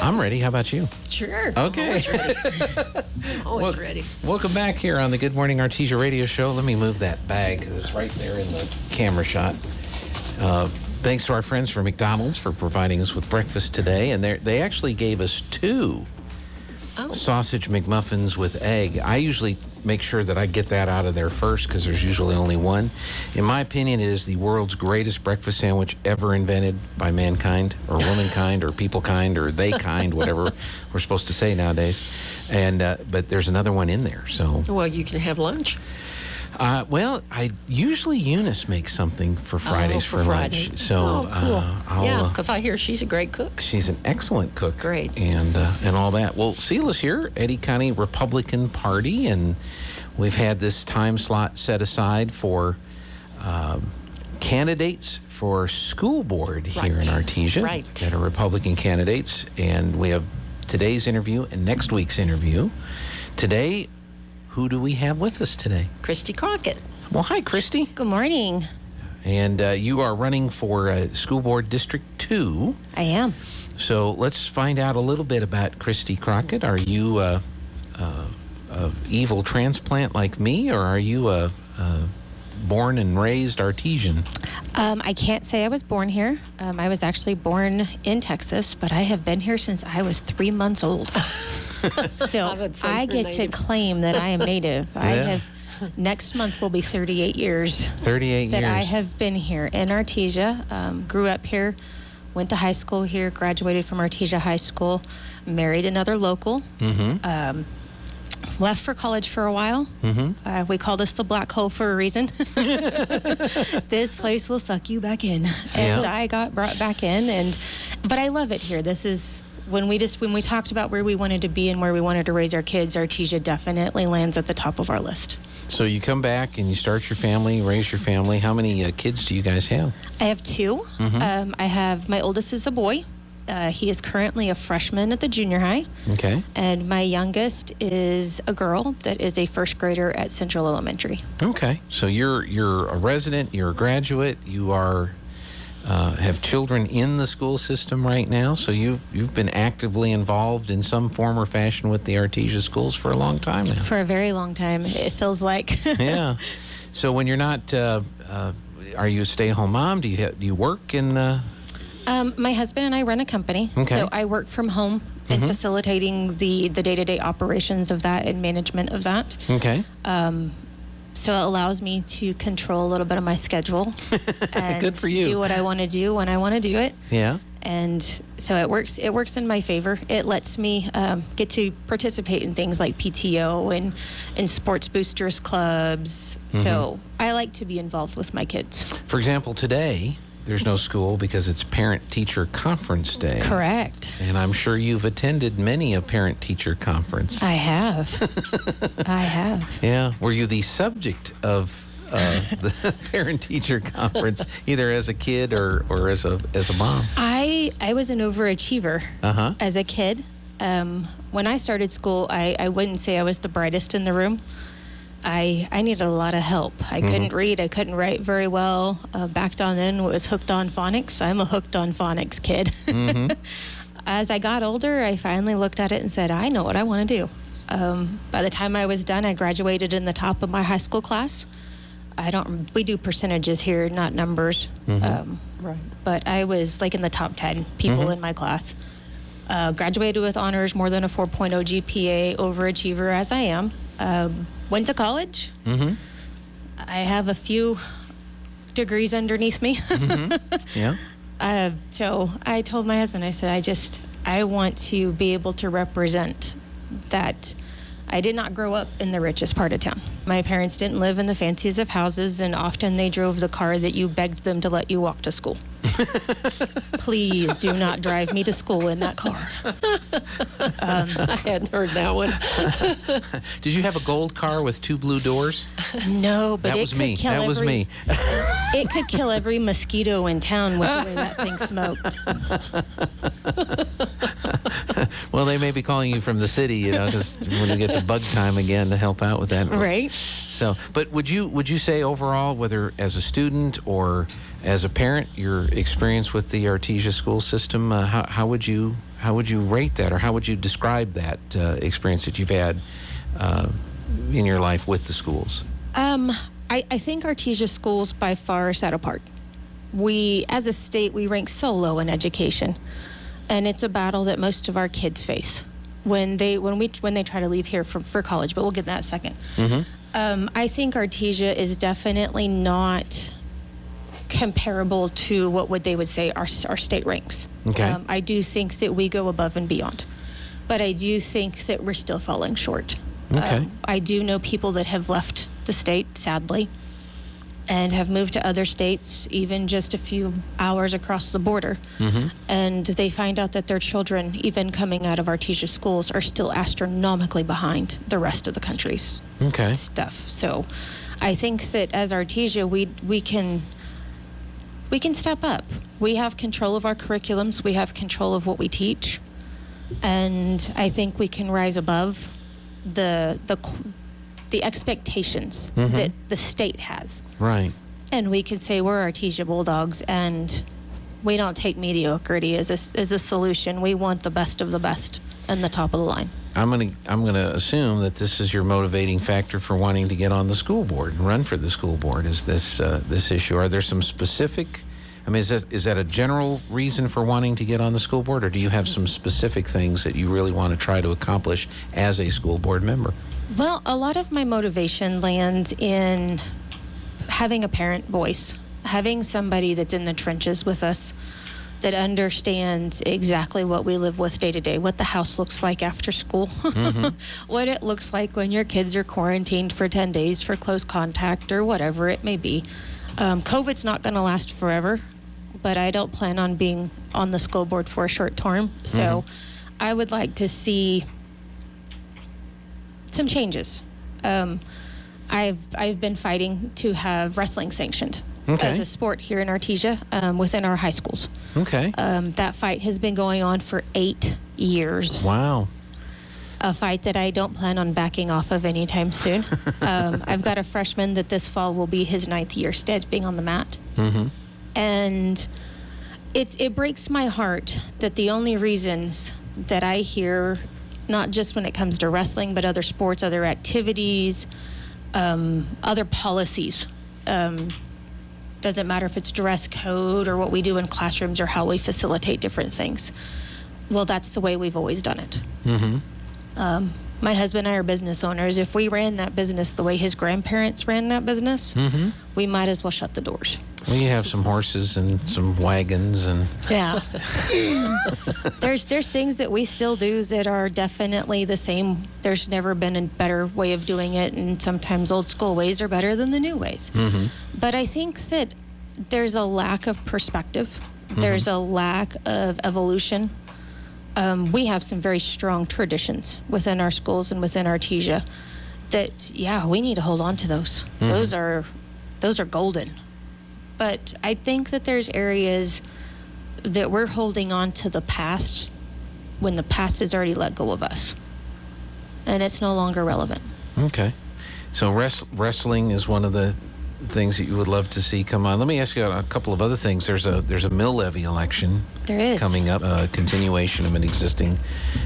I'm ready. How about you? Sure. Okay. Always ready. Welcome back here on the Good Morning Artesia radio show. Let me move that bag because it's right there in the camera shot. Thanks to our friends from McDonald's for providing us with breakfast today. And they actually gave us 2 sausage McMuffins with egg. I usually make sure that I get that out of there first because there's usually only one. In my opinion, it is the world's greatest breakfast sandwich ever invented by mankind or womankind or people kind or they kind, whatever we're supposed to say nowadays. And but there's another one in there. So Well, you can have lunch. well, usually Eunice makes something for Fridays for Friday. lunch. So Cool. Yeah, because I hear she's a great cook. she's an excellent cook. Great. And all that. Well, Selah's here, Eddy County Republican Party, and we've had this time slot set aside for candidates for school board here in Artesia. Right. That are Republican candidates. And we have today's interview and next week's interview. Today, who do we have with us today? Kristy Crockett. Well, hi, Kristy. Good morning. And you are running for School Board District 2. I am. So let's find out a little bit about Kristy Crockett. Are you a evil transplant like me, or are you a born and raised Artesian? I can't say I was born here. I was actually born in Texas, but I have been here since I was 3 months old. So I get to claim that I am native. I have. Next month will be 38 years. 38 that years. I have been here in Artesia. Grew up here, went to high school here, graduated from Artesia High School, married another local. Mm-hmm. Left for college for a while. Mm-hmm. We call this the black hole for a reason. This place will suck you back in. And I got brought back in, but I love it here. This is when we talked about where we wanted to be and where we wanted to raise our kids, Artesia definitely lands at the top of our list. So you come back and you start your family, raise your family. How many kids do you guys have? I have 2. Mm-hmm. I have, my oldest is a boy. He is currently a freshman at the junior high. Okay. And my youngest is a girl that is a first grader at Central Elementary. Okay. So you're a resident, you're a graduate, you are have children in the school system right now. So you've been actively involved in some form or fashion with the Artesia schools for a long time now. For a very long time, it feels like. Yeah. So when you're not, are you a stay-at-home mom? Do you work in the? My husband and I run a company, so I work from home and facilitating the day-to-day operations of that and management of that. Okay. So it allows me to control a little bit of my schedule and Good for you. do what I want to do when I want to do it. Yeah. And so it works in my favor. It lets me get to participate in things like PTO and in sports boosters clubs. So I like to be involved with my kids. For example, today, there's no school because it's Parent-Teacher Conference Day. Correct. And I'm sure you've attended many a Parent-Teacher Conference. I have. I have. Yeah. Were you the subject of the Parent-Teacher Conference, either as a kid or as a mom? I was an overachiever as a kid. When I started school, I wouldn't say I was the brightest in the room. I needed a lot of help. I couldn't read. I couldn't write very well. Back on then was hooked on phonics. I'm a hooked on phonics kid. As I got older, I finally looked at it and said, I know what I want to do. By the time I was done, I graduated in the top of my high school class. We do percentages here, not numbers. Right. But I was like in the top 10 people in my class. Graduated with honors, more than a 4.0 GPA, overachiever as I am. Went to college. I have a few degrees underneath me. Yeah. So I told my husband, I said, I want to be able to represent that. I did not grow up in the richest part of town. My parents didn't live in the fanciest of houses, and often they drove the car that you begged them to let you walk to school. Please do not drive me to school in that car. I hadn't heard that one. Did you have a gold car with 2 blue doors? No, but That was me. That was me. It could kill every mosquito in town with the way that thing smoked. Well, they may be calling you from the city, because when you get to bug time again to help out with that. Right. So, but would you say overall, whether as a student or as a parent, your experience with the Artesia school system, how would you rate that, or how would you describe that experience that you've had in your life with the schools? I think Artesia schools by far are set apart. We, as a state, we rank so low in education, and it's a battle that most of our kids face when they try to leave here for college. But we'll get to that in a second. Mm-hmm. I think Artesia is definitely not comparable to what they would say our state ranks. Okay. I do think that we go above and beyond, but I do think that we're still falling short. Okay. I do know people that have left the state, sadly, and have moved to other states, even just a few hours across the border. Mm-hmm. And they find out that their children, even coming out of Artesia schools, are still astronomically behind the rest of the country's stuff. So I think that as Artesia, we can step up. We have control of our curriculums. We have control of what we teach. And I think we can rise above the expectations mm-hmm. that the state has. Right. And we could say we're Artesia Bulldogs, and we don't take mediocrity as a solution. We want the best of the best and the top of the line. I'm gonna assume that this is your motivating factor for wanting to get on the school board and run for the school board. Is this issue? Are there some specific? I mean, is that a general reason for wanting to get on the school board, or do you have some specific things that you really want to try to accomplish as a school board member? Well, a lot of my motivation lands in having a parent voice, having somebody that's in the trenches with us, that understands exactly what we live with day to day, what the house looks like after school, mm-hmm. what it looks like when your kids are quarantined for 10 days for close contact or whatever it may be. COVID's not going to last forever, but I don't plan on being on the school board for a short term. So mm-hmm. I would like to see some changes. I've been fighting to have wrestling sanctioned as a sport here in Artesia within our high schools. Okay. That fight has been going on for 8 years. Wow. A fight that I don't plan on backing off of anytime soon. I've got a freshman that this fall will be his 9th year being on the mat. Mm-hmm. And it breaks my heart that the only reasons that I hear, not just when it comes to wrestling, but other sports, other activities, other policies. Doesn't matter if it's dress code or what we do in classrooms or how we facilitate different things. Well, that's the way we've always done it. Mm-hmm. My husband and I are business owners. If we ran that business the way his grandparents ran that business, mm-hmm. we might as well shut the doors. Well, you have some horses and some wagons and... Yeah. There's things that we still do that are definitely the same. There's never been a better way of doing it, and sometimes old school ways are better than the new ways. Mm-hmm. But I think that there's a lack of perspective. Mm-hmm. There's a lack of evolution. We have some very strong traditions within our schools and within Artesia that, we need to hold on to those. Mm-hmm. Those are golden. But I think that there's areas that we're holding on to the past when the past has already let go of us. And it's no longer relevant. Okay. So wrestling is one of the things that you would love to see come on. Let me ask you a couple of other things. There's a mill levy election coming up, a continuation of an existing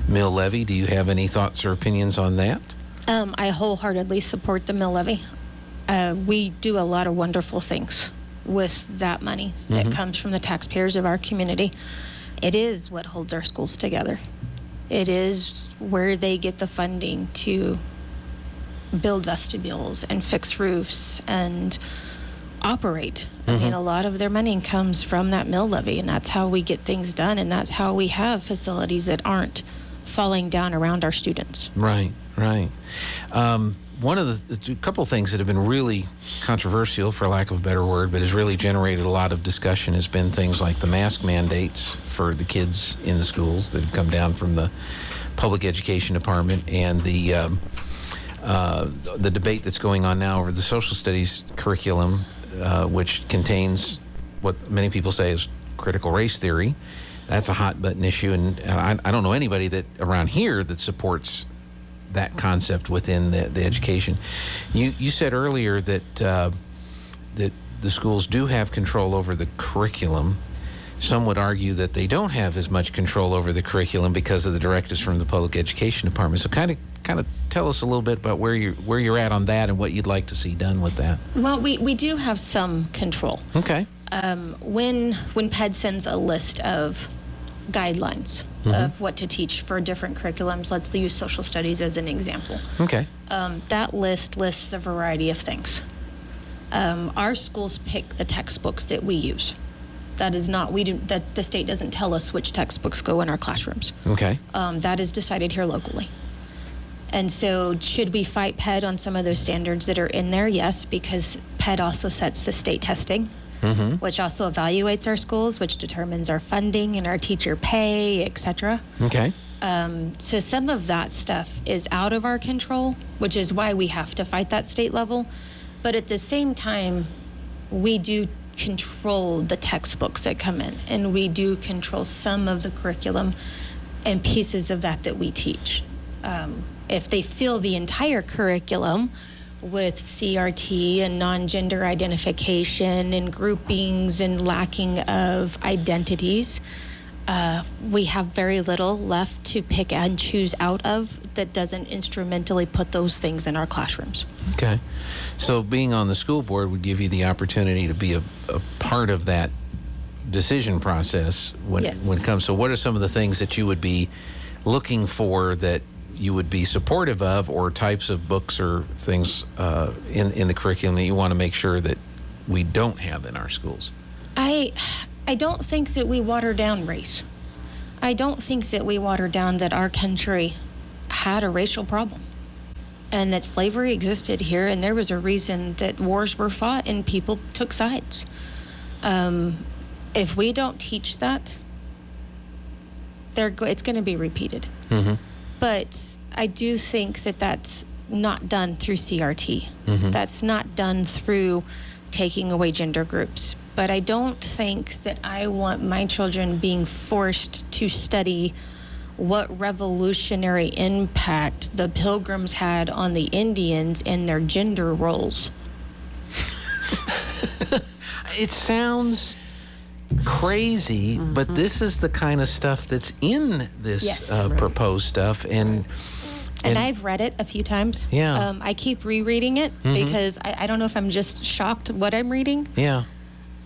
mill levy. Do you have any thoughts or opinions on that? I wholeheartedly support the mill levy. We do a lot of wonderful things with that money that mm-hmm. comes from the taxpayers of our community. It is what holds our schools together. It is where they get the funding to build vestibules and fix roofs and operate. Mm-hmm. I mean, a lot of their money comes from that mill levy, and that's how we get things done, and that's how we have facilities that aren't falling down around our students. Right. One of the couple things that have been really controversial, for lack of a better word, but has really generated a lot of discussion has been things like the mask mandates for the kids in the schools that have come down from the public education department, and the debate that's going on now over the social studies curriculum, which contains what many people say is critical race theory. That's a hot button issue, and I don't know anybody that around here that supports that concept within the education. You said earlier that the schools do have control over the curriculum. some would argue that they don't have as much control over the curriculum because of the directives from the public education department. So kind of tell us a little bit about where you're at on that and what you'd like to see done with that. Well, we do have some control. Okay. When PED sends a list of guidelines of what to teach for different curriculums, let's use social studies as an example. Okay. That list lists a variety of things. Our schools pick the textbooks that we use. That is not, that the state doesn't tell us which textbooks go in our classrooms. Okay. That is decided here locally. And so should we fight PED on some of those standards that are in there? Yes, because PED also sets the state testing, which also evaluates our schools, which determines our funding and our teacher pay, et cetera. Okay. So some of that stuff is out of our control, which is why we have to fight that state level. But at the same time, we do control the textbooks that come in, and we do control some of the curriculum and pieces of that we teach. If they fill the entire curriculum with CRT and non-gender identification and groupings and lacking of identities, we have very little left to pick and choose out of that doesn't instrumentally put those things in our classrooms. Okay. So being on the school board would give you the opportunity to be a part of that decision process when it comes. So what are some of the things that you would be looking for that you would be supportive of, or types of books or things in the curriculum that you want to make sure that we don't have in our schools? I don't think that we water down race. I don't think that we water down that our country had a racial problem and that slavery existed here, and there was a reason that wars were fought and people took sides. If we don't teach that, it's going to be repeated. But I do think that that's not done through CRT. That's not done through taking away gender groups. But I don't think that I want my children being forced to study what revolutionary impact the Pilgrims had on the Indians and their gender roles. It sounds crazy, but this is the kind of stuff that's in this proposed stuff. And I've read it a few times. Yeah. I keep rereading it because I don't know if I'm just shocked what I'm reading. Yeah.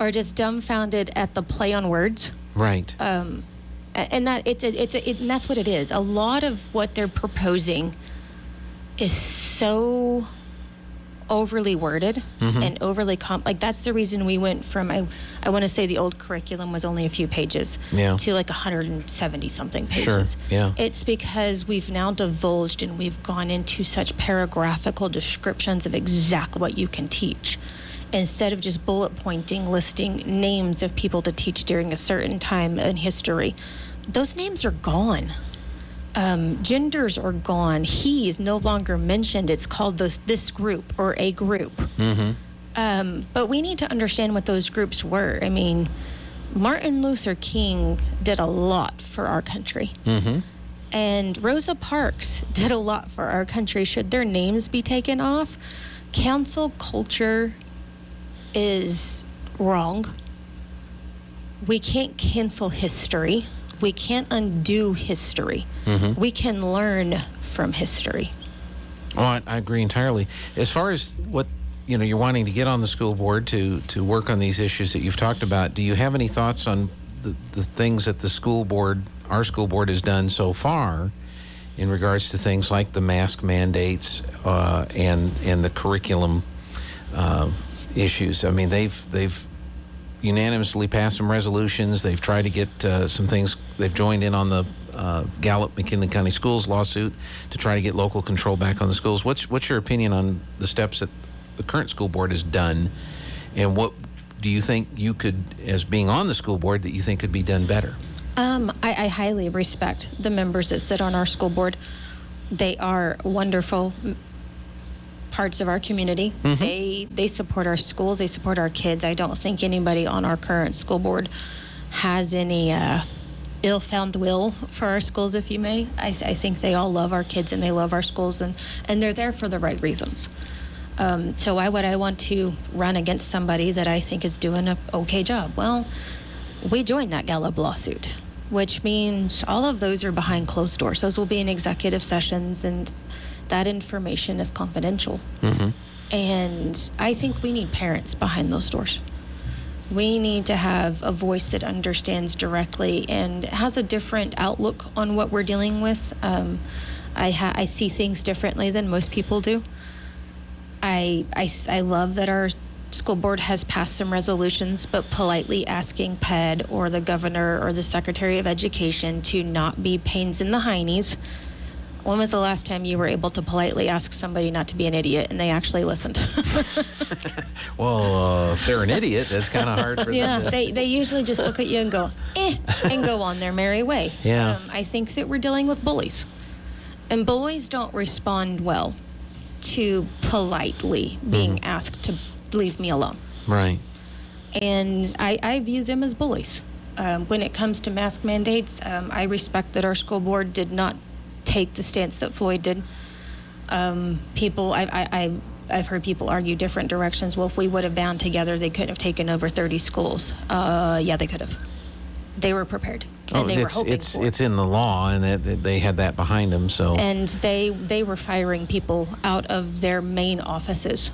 Or just dumbfounded at the play on words. Right. And that's what it is. A lot of what they're proposing is so overly worded and overly like that's the reason we went from I want to say the old curriculum was only a few pages to like 170 something pages. Sure. Yeah. It's because we've now divulged and we've gone into such paragraphical descriptions of exactly what you can teach, instead of just bullet pointing, listing names of people to teach during a certain time in history. Those names are gone. Genders are gone. He is no longer mentioned. It's called this group or a group. But we need to understand what those groups were. I mean, Martin Luther King did a lot for our country. And Rosa Parks did a lot for our country. Should their names be taken off? Cancel culture is wrong. We can't cancel history. We can't undo history. We can learn from history. Oh, I agree entirely. As far as what you're wanting to get on the school board to work on these issues that you've talked about, do you have any thoughts on the things that our school board has done so far in regards to things like the mask mandates and the curriculum issues? I mean, they've unanimously passed some resolutions. They've tried to get some things. They've joined in on the Gallup-McKinley County Schools lawsuit to try to get local control back on the schools. What's your opinion on the steps that the current school board has done, and what do you think you could, as being on the school board, that you think could be done better? I highly respect the members that sit on our school board. They are wonderful parts of our community. They support our schools. They support our kids. I don't think anybody on our current school board has any ill-found will for our schools, if you may. I think they all love our kids and they love our schools, and they're there for the right reasons. So why would I want to run against somebody that I think is doing an okay job? Well, we joined that Gallup lawsuit, which means all of those are behind closed doors. Those will be in executive sessions, and that information is confidential. And I think we need parents behind those doors. We need to have a voice that understands directly and has a different outlook on what we're dealing with. I see things differently than most people do. I love that our school board has passed some resolutions, but politely asking PED or the governor or the Secretary of Education to not be pains in the heinies. When was the last time you were able to politely ask somebody not to be an idiot and they actually listened? Well, if they're an idiot, that's kind of hard for them to... they usually just look at you and go, and go on their merry way. Yeah. I think that we're dealing with bullies. And bullies don't respond well to politely being asked to leave me alone. Right. And I view them as bullies. When it comes to mask mandates, I respect that our school board did not take the stance that Floyd did. I've heard people argue different directions. Well, if we would have bound together, they couldn't have taken over 30 schools. Yeah, they could have. They were prepared, and they were hoping for it. It's in the law, and that they had that behind them. So. And they were firing people out of their main offices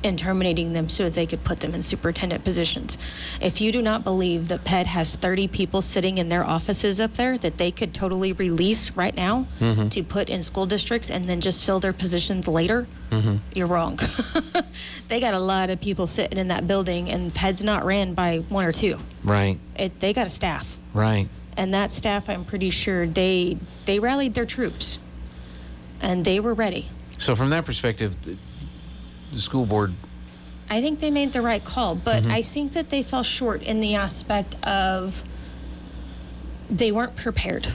and terminating them so that they could put them in superintendent positions. If you do not believe that PED has 30 people sitting in their offices up there that they could totally release right now to put in school districts and then just fill their positions later, you're wrong. They got a lot of people sitting in that building, and PED's not ran by one or two. Right. They got a staff. Right. And that staff, I'm pretty sure, they rallied their troops, and they were ready. So from that perspective, the school board, I think they made the right call, but I think that they fell short in the aspect of they weren't prepared.